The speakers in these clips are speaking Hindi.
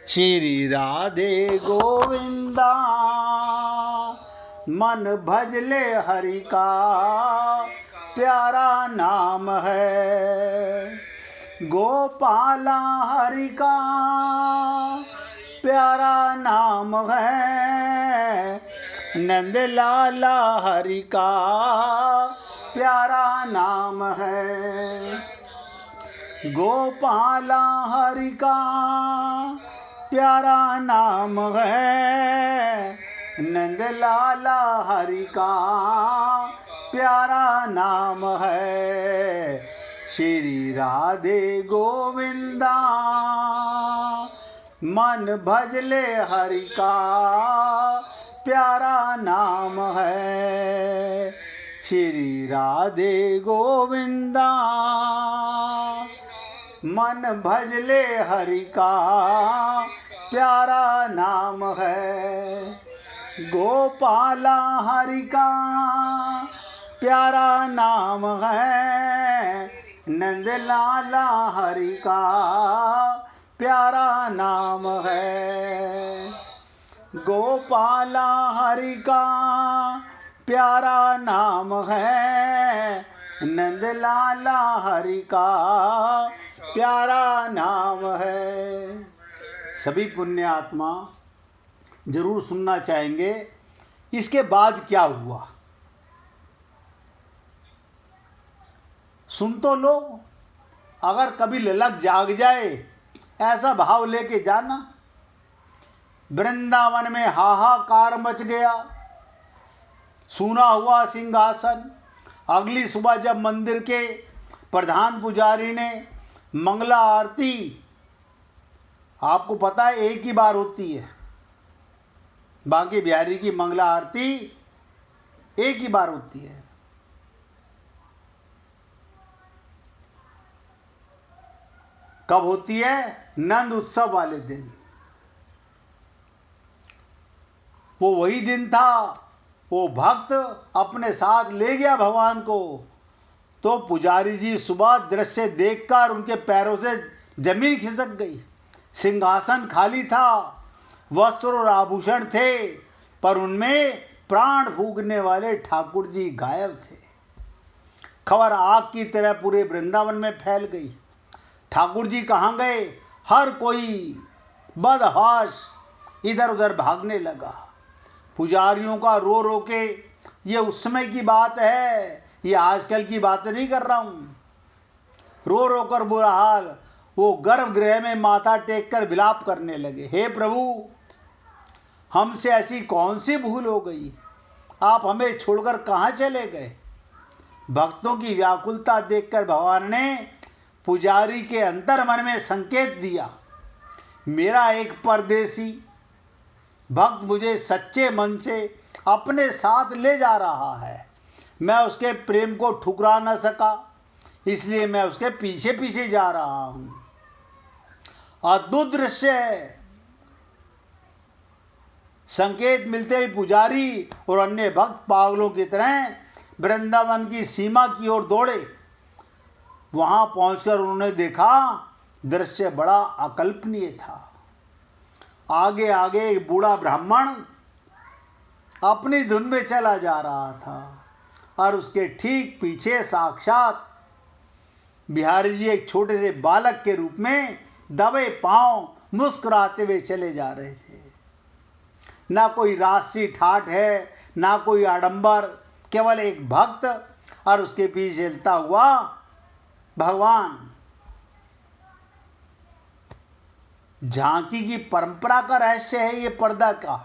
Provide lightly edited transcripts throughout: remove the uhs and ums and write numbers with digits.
श्री राधे गोविंदा मन भज ले हरि का प्यारा नाम है। गोपाला हरि का प्यारा नाम है। नंद लाला हरि का प्यारा नाम है। गोपाला हरि का प्यारा नाम है। नंद लाला हरि का प्यारा नाम है। श्री राधे गोविंदा मन भज ले हरि का प्यारा नाम है। श्री राधे गोविंदा मन भज ले हरि का प्यारा नाम है। गोपाला हरि का प्यारा नाम है। नंद लाला हरि का प्यारा नाम है। गोपाला हरि का प्यारा नाम है। नंद लाला हरि का प्यारा नाम है। सभी पुण्य आत्मा जरूर सुनना चाहेंगे इसके बाद क्या हुआ। सुन तो लो, अगर कभी ललक जाग जाए ऐसा भाव लेके जाना। वृंदावन में हाहाकार मच गया, सूना हुआ सिंहासन। अगली सुबह जब मंदिर के प्रधान पुजारी ने मंगला आरती, आपको पता है एक ही बार होती है, बांके बिहारी की मंगला आरती एक ही बार होती है। कब होती है? नंद उत्सव वाले दिन। वो वही दिन था, वो भक्त अपने साथ ले गया भगवान को। तो पुजारी जी सुबह दृश्य देखकर उनके पैरों से जमीन खिसक गई। सिंहासन खाली था, वस्त्र और आभूषण थे, पर उनमें प्राण फूकने वाले ठाकुर जी गायब थे। खबर आग की तरह पूरे वृंदावन में फैल गई। ठाकुर जी कहाँ गए? हर कोई बदहाश इधर उधर भागने लगा। पुजारियों का रो रो के, ये उस समय की बात है, ये आजकल की बात नहीं कर रहा हूँ। रो रो कर बुरा हाल, वो गर्भगृह में माथा टेक कर विलाप करने लगे। हे प्रभु, हमसे ऐसी कौन सी भूल हो गई, आप हमें छोड़कर कहाँ चले गए? भक्तों की व्याकुलता देखकर भगवान ने पुजारी के अंतर मन में संकेत दिया, मेरा एक परदेसी भक्त मुझे सच्चे मन से अपने साथ ले जा रहा है। मैं उसके प्रेम को ठुकरा न सका, इसलिए मैं उसके पीछे पीछे जा रहा हूँ। अद्भुत दृश्य है। संकेत मिलते ही पुजारी और अन्य भक्त पागलों की तरह वृंदावन की सीमा की ओर दौड़े। वहां पहुंचकर उन्होंने देखा दृश्य बड़ा अकल्पनीय था। आगे आगे एक बूढ़ा ब्राह्मण अपनी धुन में चला जा रहा था और उसके ठीक पीछे साक्षात बिहारी जी एक छोटे से बालक के रूप में दबे पांव मुस्कुराते हुए चले जा रहे थे। ना कोई राशि ठाठ है, ना कोई आडंबर, केवल एक भक्त और उसके पीछे चलता हुआ भगवान। झांकी की परंपरा का रहस्य है ये पर्दा का।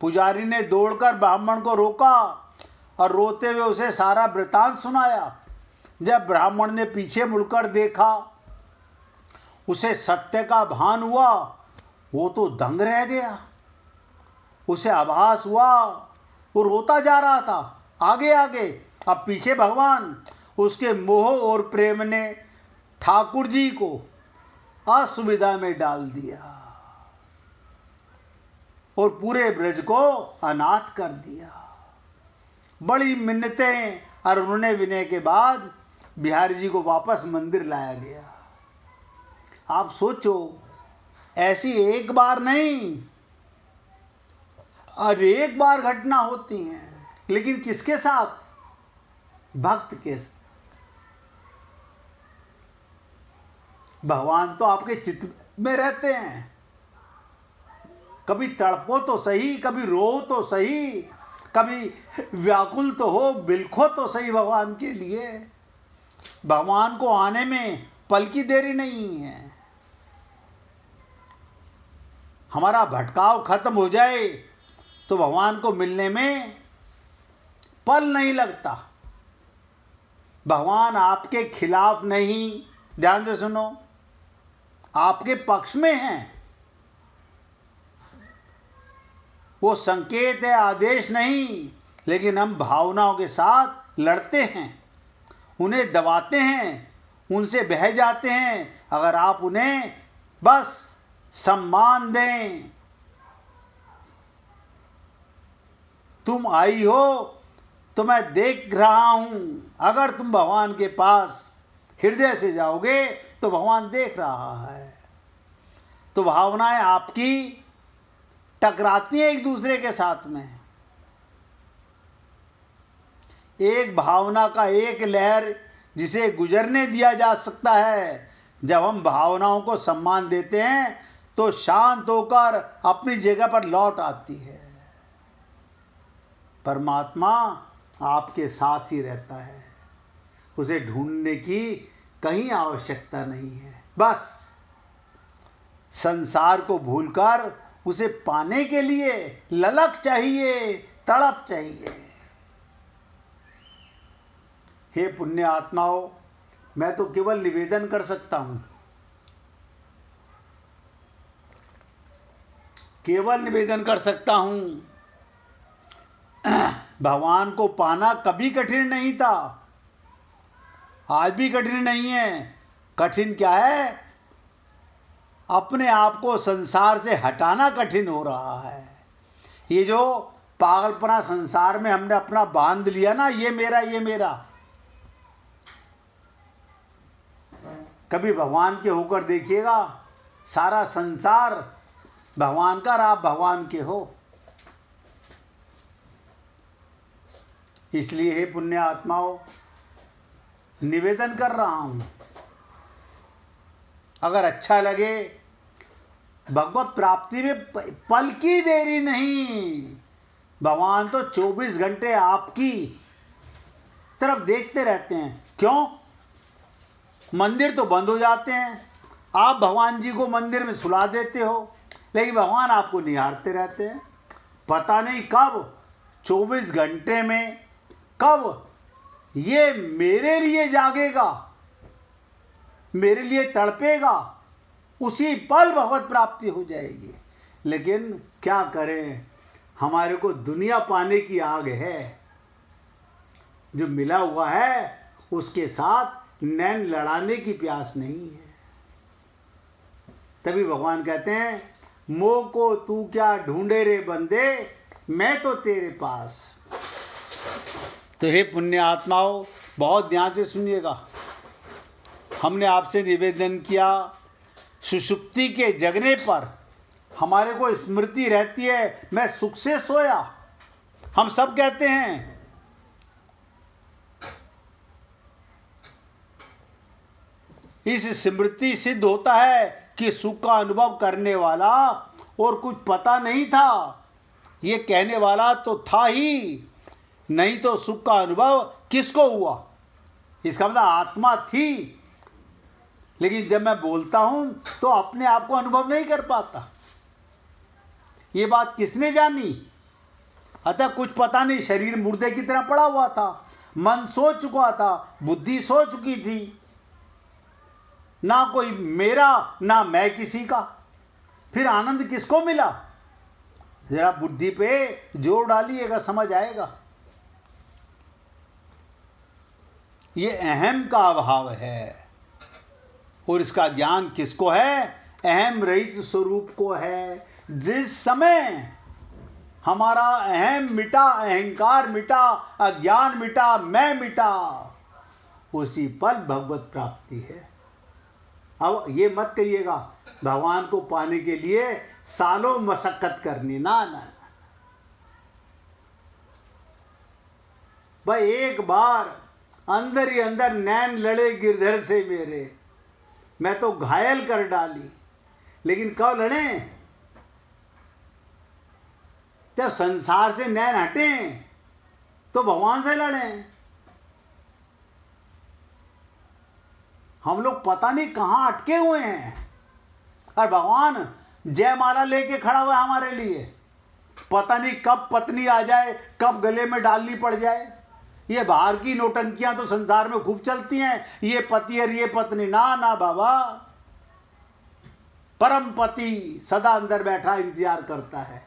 पुजारी ने दौड़कर ब्राह्मण को रोका और रोते हुए उसे सारा वृतांत सुनाया। जब ब्राह्मण ने पीछे मुड़कर देखा, उसे सत्य का भान हुआ। वो तो दंग रह गया। उसे आभास हुआ वो रोता जा रहा था, आगे आगे, अब पीछे भगवान। उसके मोह और प्रेम ने ठाकुर जी को असुविधा में डाल दिया और पूरे ब्रज को अनाथ कर दिया। बड़ी मिन्नतें और उन्होंने विनय के बाद बिहारी जी को वापस मंदिर लाया गया। आप सोचो, ऐसी एक बार नहीं, और एक बार घटना होती है, लेकिन किसके साथ? भक्त के साथ। भगवान तो आपके चित्त में रहते हैं। कभी तड़पो तो सही, कभी रो तो सही, कभी व्याकुल तो हो, बिलखो तो सही भगवान के लिए। भगवान को आने में पल की देरी नहीं है। हमारा भटकाव खत्म हो जाए तो भगवान को मिलने में पल नहीं लगता। भगवान आपके खिलाफ नहीं, ध्यान से सुनो, आपके पक्ष में हैं। वो संकेत है, आदेश नहीं, लेकिन हम भावनाओं के साथ लड़ते हैं, उन्हें दबाते हैं, उनसे बह जाते हैं। अगर आप उन्हें बस सम्मान दें, तुम आई हो तो मैं देख रहा हूं, अगर तुम भगवान के पास हृदय से जाओगे तो भगवान देख रहा है। तो भावनाएं आपकी टकराती हैं एक दूसरे के साथ में। एक भावना का एक लहर जिसे गुजरने दिया जा सकता है। जब हम भावनाओं को सम्मान देते हैं तो शांत होकर अपनी जगह पर लौट आती है। परमात्मा आपके साथ ही रहता है, उसे ढूंढने की कहीं आवश्यकता नहीं है। बस संसार को भूलकर उसे पाने के लिए ललक चाहिए, तड़प चाहिए। हे पुण्य आत्माओं, मैं तो केवल निवेदन कर सकता हूं, केवल निवेदन कर सकता हूं। भगवान को पाना कभी कठिन नहीं था, आज भी कठिन नहीं है। कठिन क्या है? अपने आप को संसार से हटाना कठिन हो रहा है। ये जो पागलपना संसार में हमने अपना बांध लिया ना, ये मेरा, ये मेरा। कभी भगवान के होकर देखिएगा, सारा संसार भगवान का और आप भगवान के हो। इसलिए हे पुण्य आत्माओं, निवेदन कर रहा हूं, अगर अच्छा लगे, भगवत प्राप्ति में पल की देरी नहीं। भगवान तो 24 घंटे आपकी तरफ देखते रहते हैं। क्यों? मंदिर तो बंद हो जाते हैं, आप भगवान जी को मंदिर में सुला देते हो, लेकिन भगवान आपको निहारते रहते हैं। पता नहीं कब 24 घंटे में कब ये मेरे लिए जागेगा, मेरे लिए तड़पेगा, उसी पल भगवत प्राप्ति हो जाएगी। लेकिन क्या करें, हमारे को दुनिया पाने की आग है। जो मिला हुआ है उसके साथ नैन लड़ाने की प्यास नहीं है। तभी भगवान कहते हैं, मोह को तू क्या ढूंढे रे बंदे, मैं तो तेरे पास। तो हे पुण्य आत्माओं, बहुत ध्यान से सुनिएगा। हमने आपसे निवेदन किया, सुषुप्ति के जगने पर हमारे को स्मृति रहती है, मैं सुख से सोया। हम सब कहते हैं, इस स्मृति सिद्ध होता है कि सुख का अनुभव करने वाला और कुछ पता नहीं था, ये कहने वाला तो था ही नहीं, तो सुख का अनुभव किसको हुआ? इसका मतलब आत्मा थी, लेकिन जब मैं बोलता हूं तो अपने आप को अनुभव नहीं कर पाता। ये बात किसने जानी? अतः कुछ पता नहीं, शरीर मुर्दे की तरह पड़ा हुआ था, मन सो चुका था, बुद्धि सो चुकी थी, ना कोई मेरा ना मैं किसी का। फिर आनंद किसको मिला? जरा बुद्धि पे जोर डालिएगा, समझ आएगा। ये अहम का अभाव है, और इसका ज्ञान किसको है? अहम रहित स्वरूप को है। जिस समय हमारा अहम मिटा, अहंकार मिटा, अज्ञान मिटा, मैं मिटा, उसी पल भगवत प्राप्ति है। अब ये मत कहिएगा भगवान को पाने के लिए सालों मशक्कत करनी ना ना। भाई एक बार अंदर ही अंदर नैन लड़े गिरधर से मेरे, मैं तो घायल कर डाली। लेकिन कब लड़े? जब संसार से नैन हटे तो भगवान से लड़े। हम लोग पता नहीं कहां अटके हुए हैं, और भगवान जयमाला लेके खड़ा हुआ है हमारे लिए। पता नहीं कब पत्नी आ जाए, कब गले में डालनी पड़ जाए। ये बाहर की नौटंकियां तो संसार में खूब चलती हैं, ये पति और ये पत्नी। ना ना बाबा, परम पति सदा अंदर बैठा इंतजार करता है।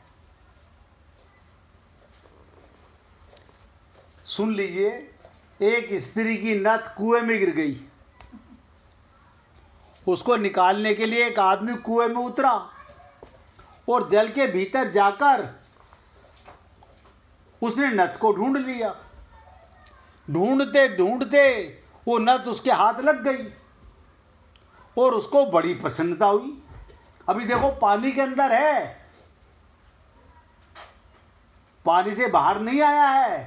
सुन लीजिए, एक स्त्री की नथ कुएं में गिर गई। उसको निकालने के लिए एक आदमी कुएं में उतरा और जल के भीतर जाकर उसने नथ को ढूंढ लिया। ढूंढते ढूंढते वो नथ उसके हाथ लग गई और उसको बड़ी प्रसन्नता हुई। अभी देखो पानी के अंदर है, पानी से बाहर नहीं आया है,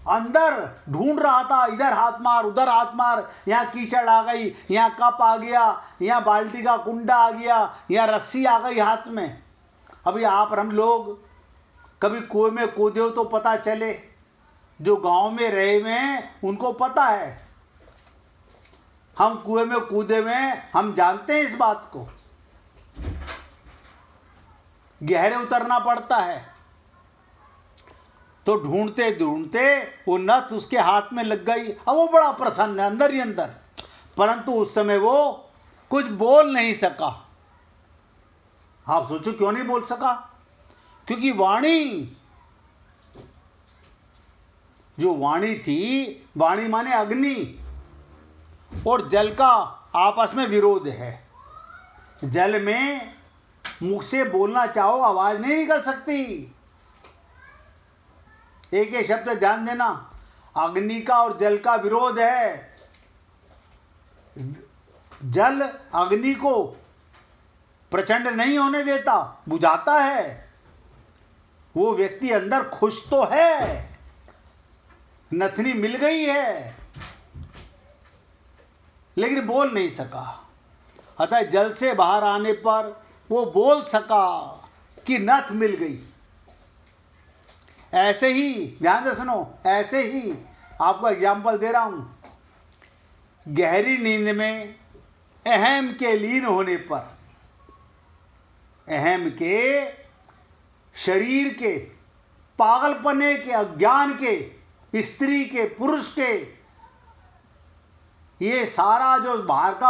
अंदर ढूंढ रहा था। इधर हाथ मार, उधर हाथ मार, यहाँ कीचड़ आ गई, यहाँ कप आ गया, यहाँ बाल्टी का कुंडा आ गया, यहाँ रस्सी आ गई हाथ में। अभी आप और हम लोग कभी कुएं में कूदे हो तो पता चले। जो गांव में रहे हुए हैं उनको पता है। हम कुएं में कूदे हुए हैं, हम जानते हैं इस बात को। गहरे उतरना पड़ता है। तो ढूंढते ढूंढते वो नथ उसके हाथ में लग गई। अब वो बड़ा प्रसन्न है अंदर ही अंदर, परंतु उस समय वो कुछ बोल नहीं सका। आप सोचो क्यों नहीं बोल सका? क्योंकि वाणी, जो वाणी थी, वाणी माने अग्नि और जल का आपस में विरोध है। जल में मुख से बोलना चाहो आवाज नहीं निकल सकती। एक एक शब्द ध्यान देना, अग्नि का और जल का विरोध है। जल अग्नि को प्रचंड नहीं होने देता, बुझाता है। वो व्यक्ति अंदर खुश तो है, नथनी मिल गई है, लेकिन बोल नहीं सका। अतः जल से बाहर आने पर वो बोल सका कि नथ मिल गई। ऐसे ही ध्यान से सुनो, ऐसे ही आपको एग्जाम्पल दे रहा हूं। गहरी नींद में अहम के लीन होने पर, अहम के, शरीर के, पागलपने के, अज्ञान के, स्त्री के, पुरुष के, ये सारा जो बाहर का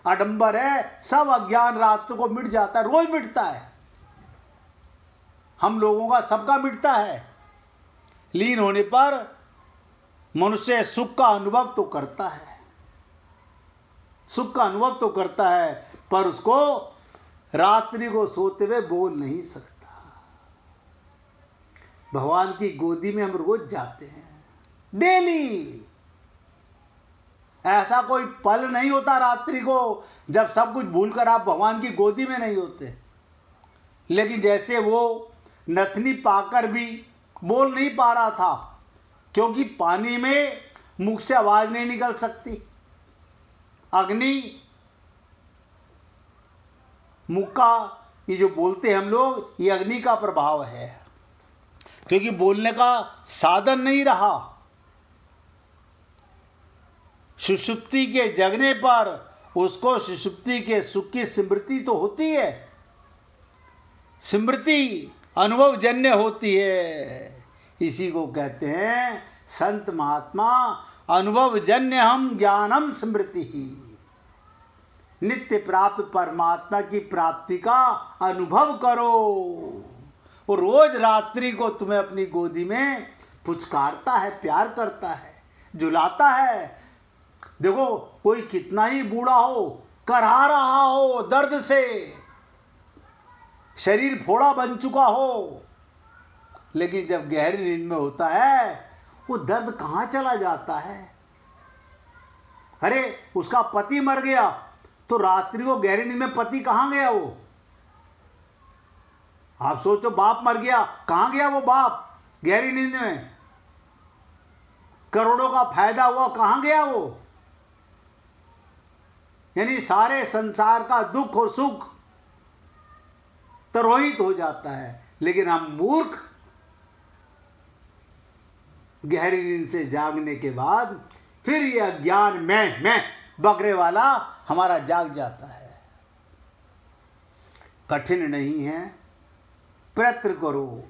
आडंबर है, सब अज्ञान रात को मिट जाता है। रोज मिटता है, हम लोगों का सबका मिटता है। लीन होने पर मनुष्य सुख का अनुभव तो करता है, सुख का अनुभव तो करता है, पर उसको रात्रि को सोते हुए बोल नहीं सकता। भगवान की गोदी में हम रोज जाते हैं, डेली। ऐसा कोई पल नहीं होता रात्रि को जब सब कुछ भूलकर आप भगवान की गोदी में नहीं होते। लेकिन जैसे वो नथनी पाकर भी बोल नहीं पा रहा था, क्योंकि पानी में मुख से आवाज नहीं निकल सकती। अग्नि, मुख का ये जो बोलते हैं हम लोग, ये अग्नि का प्रभाव है, क्योंकि बोलने का साधन नहीं रहा। सुषुप्ति के जगने पर उसको सुषुप्ति के सुख की स्मृति तो होती है। स्मृति अनुभवजन्य होती है। इसी को कहते हैं संत महात्मा अनुभवजन्य हम ज्ञानम स्मृति ही। नित्य प्राप्त परमात्मा की प्राप्ति का अनुभव करो। वो रोज रात्रि को तुम्हें अपनी गोदी में पुचकारता है, प्यार करता है, झुलाता है। देखो, कोई कितना ही बूढ़ा हो, करहा रहा हो दर्द से, शरीर फोड़ा बन चुका हो, लेकिन जब गहरी नींद में होता है, वो दर्द कहाँ चला जाता है। अरे उसका पति मर गया, तो रात्रि को गहरी नींद में पति कहाँ गया वो? आप सोचो, बाप मर गया, कहाँ गया वो बाप गहरी नींद में? करोड़ों का फायदा हुआ, कहाँ गया वो? यानी सारे संसार का दुख और सुख तरोहित हो जाता है। लेकिन हम मूर्ख गहरी नींद से जागने के बाद फिर ये अज्ञान मैं बकरे वाला हमारा जाग जाता है। कठिन नहीं है, प्रयत्न करो।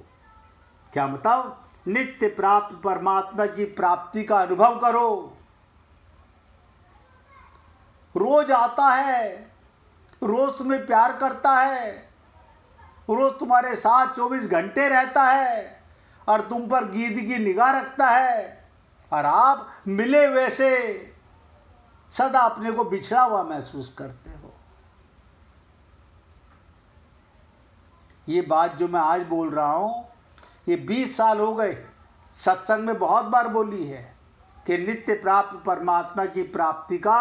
क्या मतलब? नित्य प्राप्त परमात्मा की प्राप्ति का अनुभव करो। रोज आता है, रोज तुम्हें प्यार करता है, रोज तुम्हारे साथ 24 घंटे रहता है और तुम पर गीध की निगाह रखता है, और आप मिले वैसे सदा अपने को बिछड़ा हुआ महसूस करते हो। ये बात जो मैं आज बोल रहा हूं, ये 20 साल हो गए, सत्संग में बहुत बार बोली है कि नित्य प्राप्त परमात्मा की प्राप्ति का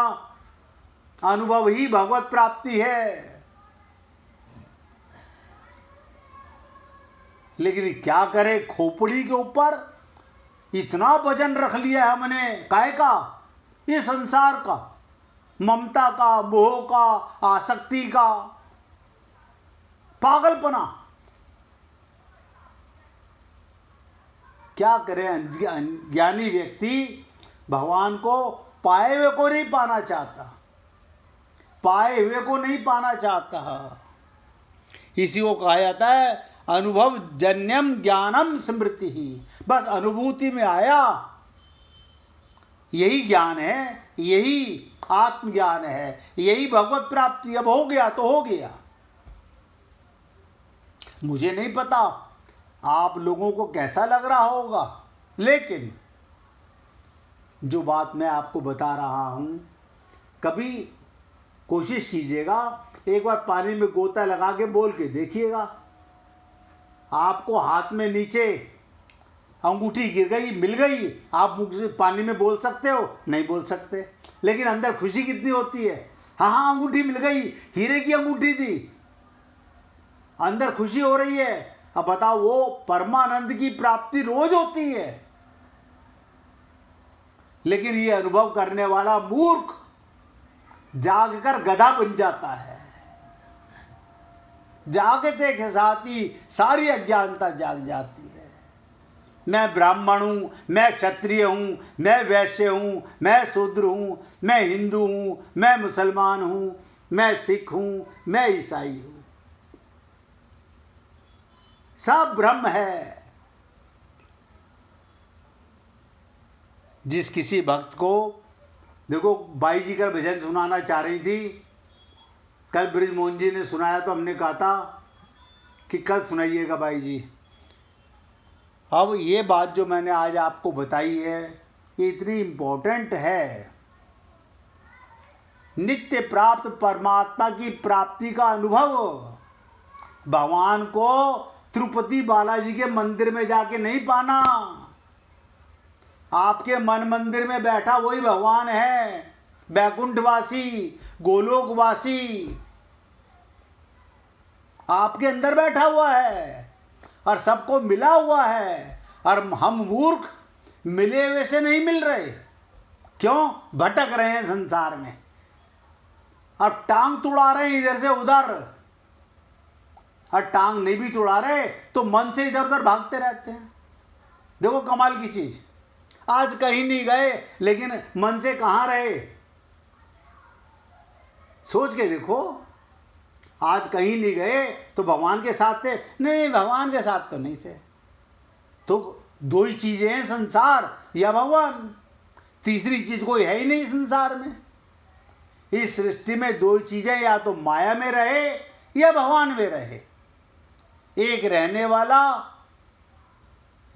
अनुभव ही भगवत प्राप्ति है। लेकिन क्या करे, खोपड़ी के ऊपर इतना वजन रख लिया है हमने, काय का? ये संसार का, ममता का, मोह का, आसक्ति का, पागलपना। क्या करें? ज्ञानी व्यक्ति भगवान को पाए हुए को नहीं पाना चाहता, पाए हुए को नहीं पाना चाहता। इसी को कहा जाता है अनुभव जन्यम ज्ञानम स्मृति ही। बस अनुभूति में आया, यही ज्ञान है, यही आत्मज्ञान है, यही भगवत प्राप्ति। अब हो गया तो हो गया। मुझे नहीं पता आप लोगों को कैसा लग रहा होगा, लेकिन जो बात मैं आपको बता रहा हूं, कभी कोशिश कीजिएगा, एक बार पानी में गोता लगा के बोल के देखिएगा। आपको हाथ में नीचे अंगूठी गिर गई, मिल गई, आप मुख से पानी में बोल सकते हो? नहीं बोल सकते। लेकिन अंदर खुशी कितनी होती है, हाँ अंगूठी मिल गई, हीरे की अंगूठी थी, अंदर खुशी हो रही है। अब बताओ, वो परमानंद की प्राप्ति रोज होती है। लेकिन ये अनुभव करने वाला मूर्ख जागकर गधा बन जाता है। जागते के साथ ही सारी अज्ञानता जाग जाती है। मैं ब्राह्मण हूं, मैं क्षत्रिय हूं, मैं वैश्य हूं, मैं शूद्र हूं, मैं हिंदू हूं, मैं मुसलमान हूं, मैं सिख हूं, मैं ईसाई हूं, सब ब्रह्म है। जिस किसी भक्त को, देखो बाई जी का भजन सुनाना चाह रही थी, कल ब्रिजमोहन जी ने सुनाया तो हमने कहा था कि कल सुनाइएगा बाई जी। अब ये बात जो मैंने आज आपको बताई है, ये इतनी इम्पोर्टेंट है। नित्य प्राप्त परमात्मा की प्राप्ति का अनुभव भगवान को तिरुपति बालाजी के मंदिर में जाके नहीं पाना। आपके मन मंदिर में बैठा वही भगवान है, बैकुंठवासी, गोलोकवासी आपके अंदर बैठा हुआ है और सबको मिला हुआ है। और हम मूर्ख मिले हुए से नहीं मिल रहे। क्यों? भटक रहे हैं संसार में, अब टांग तुड़ा रहे हैं इधर से उधर, और टांग नहीं भी तुड़ा रहे तो मन से इधर उधर भागते रहते हैं। देखो कमाल की चीज, आज कहीं नहीं गए लेकिन मन से कहां रहे? सोच के देखो, आज कहीं नहीं गए तो भगवान के साथ थे? नहीं, भगवान के साथ तो नहीं थे। तो दो ही चीजें हैं, संसार या भगवान। तीसरी चीज कोई है ही नहीं संसार में। इस सृष्टि में दो चीजें, या तो माया में रहे या भगवान में रहे। एक रहने वाला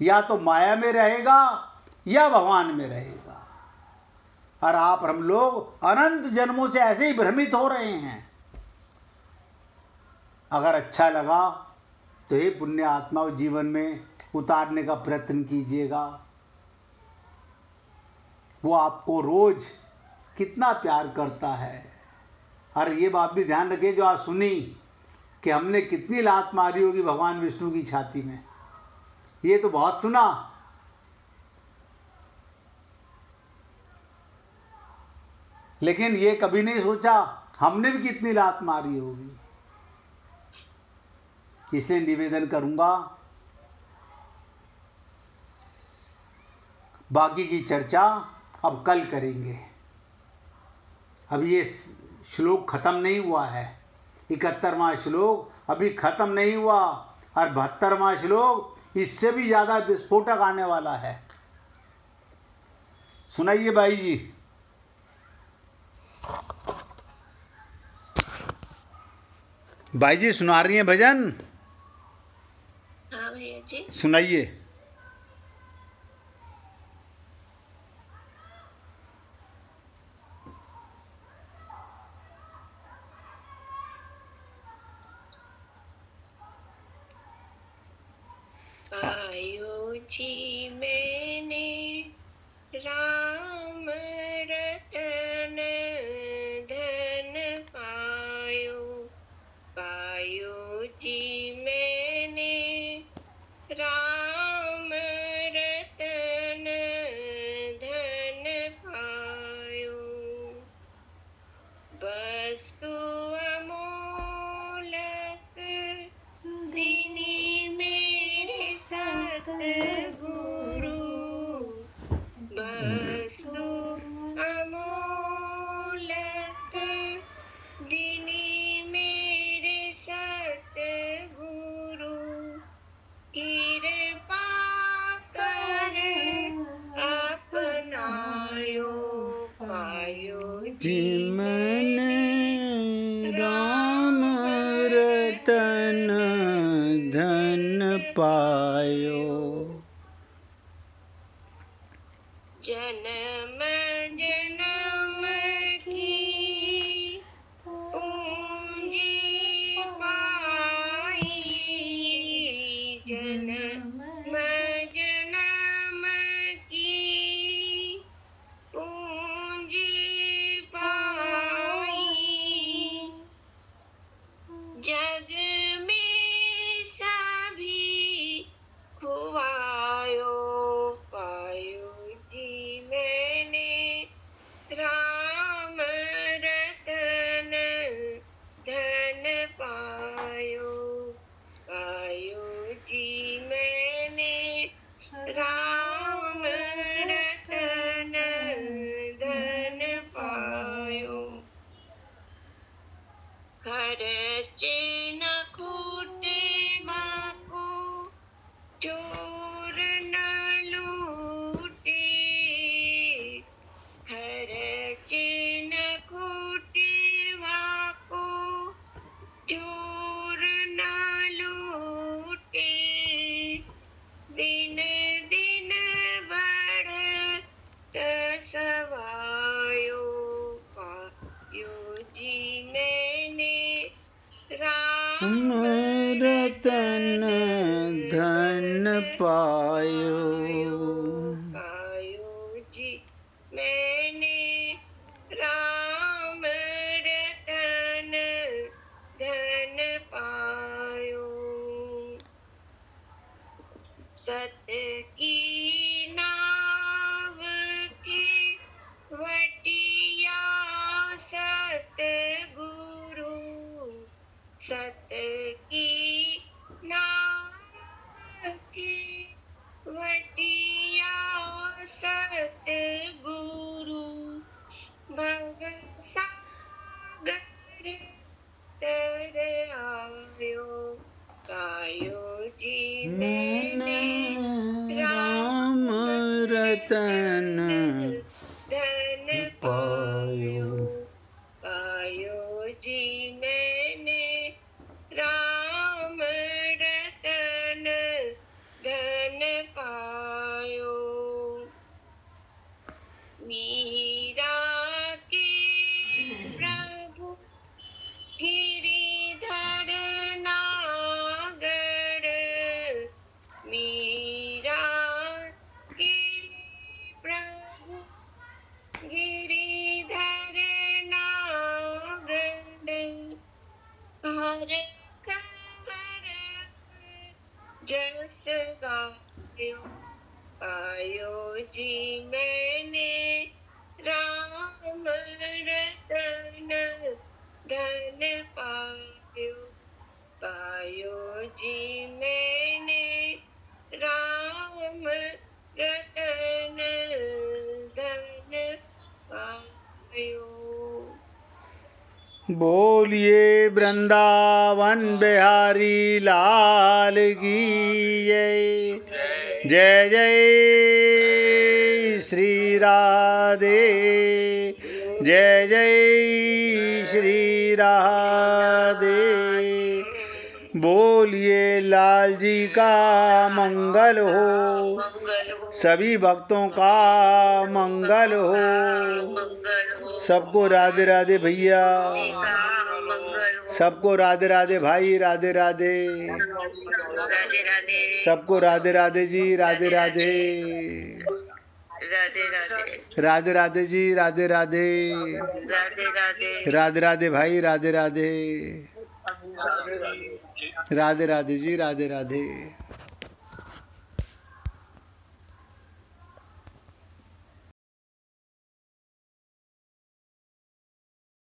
या तो माया में रहेगा या भगवान में रहेगा। और आप हम लोग अनंत जन्मों से ऐसे ही भ्रमित हो रहे हैं। अगर अच्छा लगा तो ये पुण्य आत्मा जीवन में उतारने का प्रयत्न कीजिएगा। वो आपको रोज कितना प्यार करता है, और ये बात भी ध्यान रखिए जो आज सुनी कि हमने कितनी लात मारी होगी भगवान विष्णु की छाती में। ये तो बहुत सुना, लेकिन ये कभी नहीं सोचा हमने भी कितनी लात मारी होगी। इसलिए निवेदन करूंगा, बाकी की चर्चा अब कल करेंगे। अब ये श्लोक खत्म नहीं हुआ है, 71वां श्लोक अभी खत्म नहीं हुआ, और 72वां श्लोक इससे भी ज्यादा विस्फोटक आने वाला है। सुनाइए भाई जी। भाई जी सुना रही हैं भजन? हाँ भैया जी। सुनाइए। पायो जी मैंने राम रतन धन पायो, पायो जी मैंने राम रतन धन पायो, वस्तु अमोलक दीनी मेरे सतगुरु, वस्तु अमोलक दीनी मेरे सतगुरु, कृपा कर अपनायो, पायो जी मैंने राम रतन धन पायो। जन्म जन्म की पूंजी पाई, जन्म जन्म की पूंजी पाई, जग में सभी खुआयो, पायो जी मैंने राम रतन धन पायो, पायो जी मैंने राम रतन धन पायो, खर्चे न खूटे बाको चोर न लूटे, खर्चे न खूटे बाको चोर न लूटे, दिन दिन बढ़त सवायो, पायो जी मैंने राम रतन धन पायो। पायो जी मैंने राम रतन धन पायो, सत की नाव के वटिया सतगुरु, सत की नाव के वटिया सतगुरु, भव सागर तर आयो, पायो जी मैंने राम रतन धन पायो, पायो जी मैंने राम रतन धन पायो, मीरा के प्रभु गिरिधर नागर, मीरा के जस गायो पायो जी मैंने राम रतन धन पायो पायो जी मैंने राम रतन धन पायो। बोलिए वृंदावन बिहारी लाल की जय। जय जय श्री राधे, जय जय श्री राधे। बोलिए लाल जी का मंगल हो, सभी भक्तों का मंगल हो। सबको राधे राधे भैया, सबको राधे राधे भाई, राधे राधे। सबको राधे राधे जी, राधे राधे। राधे राधे जी, राधे राधे। राधे राधे भाई, राधे राधे। राधे राधे जी, राधे राधे।